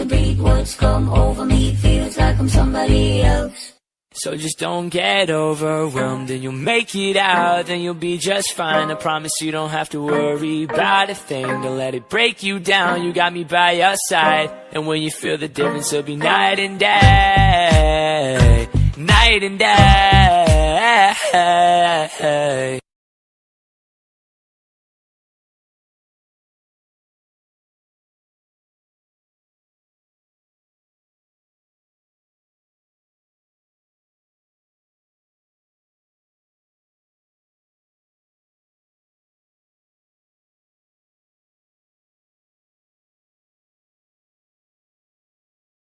to breathe. Words come over me, feels like I'm somebody else. So just don't get overwhelmed, and you'll make it out, then you'll be just fine. I promise you don't have to worry about a thing. Don't let it break you down, you got me by your side. And when you feel the difference, it'll be night and day. Night and day.